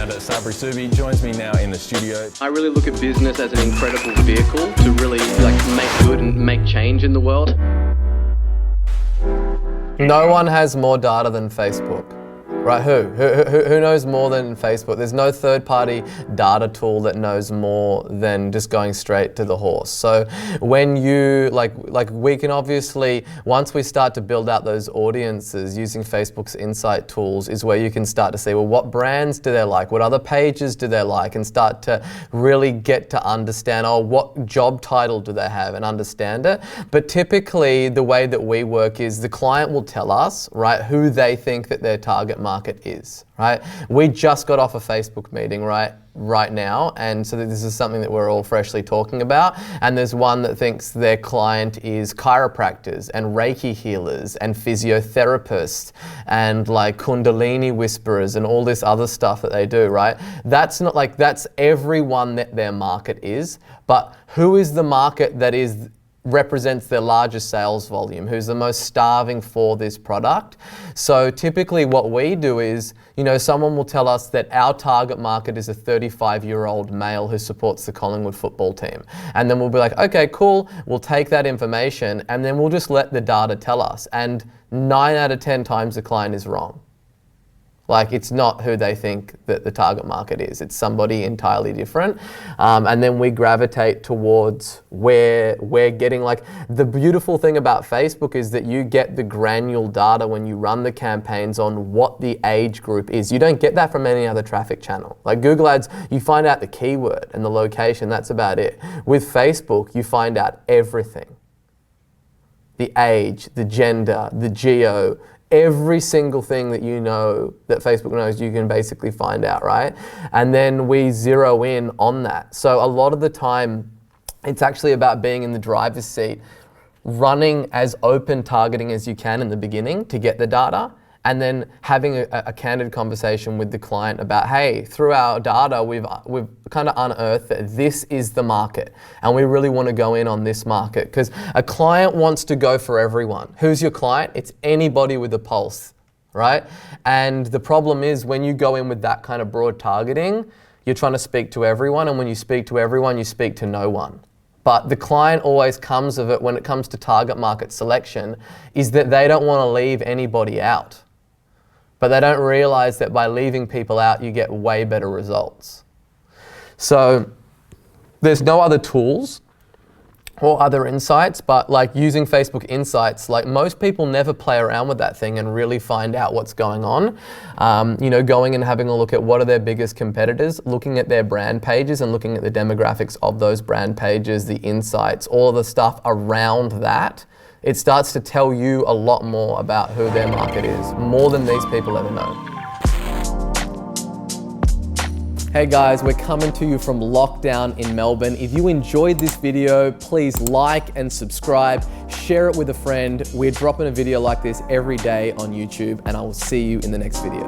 co-founder Sabri Suby joins me now in the studio. I really look at business as an incredible vehicle to really make good and make change in the world. No one has more data than Facebook. Right, who knows more than Facebook? There's no third-party data tool that knows more than just going straight to the horse. So when you, like we can obviously, once we start to build out those audiences using Facebook's insight tools is where you can start to see, well, what brands do they like? What other pages do they like? And start to really get to understand, oh, what job title do they have, and understand it. But typically the way that we work is the client will tell us, right, who they think that their target market is, right? We just got off a Facebook meeting right now, and so this is something that we're all freshly talking about, and there's one that thinks their client is chiropractors and Reiki healers and physiotherapists and like Kundalini whisperers and all this other stuff that they do, right? That's not like, that's everyone that their market is, but who is the market that represents their largest sales volume, who's the most starving for this product. So typically what we do is, you know, someone will tell us that our target market is a 35-year-old male who supports the Collingwood football team. And then we'll be like, okay, cool, we'll take that information and then we'll just let the data tell us. And 9 out of 10 times the client is wrong. Like, it's not who they think that the target market is. It's somebody entirely different. And then we gravitate towards where we're getting, like, the beautiful thing about Facebook is that you get the granular data when you run the campaigns on what the age group is. You don't get that from any other traffic channel. Like Google Ads, you find out the keyword and the location, that's about it. With Facebook, you find out everything. The age, the gender, the geo, every single thing that you know that Facebook knows, you can basically find out, right? And then we zero in on that. So a lot of the time, it's actually about being in the driver's seat, running as open targeting as you can in the beginning to get the data, and then having a candid conversation with the client about, hey, through our data, we've kind of unearthed that this is the market, and we really want to go in on this market, because a client wants to go for everyone. Who's your client? It's anybody with a pulse, right? And the problem is when you go in with that kind of broad targeting, you're trying to speak to everyone, and when you speak to everyone, you speak to no one. But the client always comes of it when it comes to target market selection, is that they don't want to leave anybody out. But they don't realize that by leaving people out, you get way better results. So there's no other tools or other insights, but like using Facebook Insights, like most people never play around with that thing and really find out what's going on. You know, going and having a look at what are their biggest competitors, looking at their brand pages and looking at the demographics of those brand pages, the insights, all of the stuff around that. It starts to tell you a lot more about who their market is, more than these people ever know. Hey guys, we're coming to you from lockdown in Melbourne. If you enjoyed this video, please like and subscribe, share it with a friend. We're dropping a video like this every day on YouTube, and I will see you in the next video.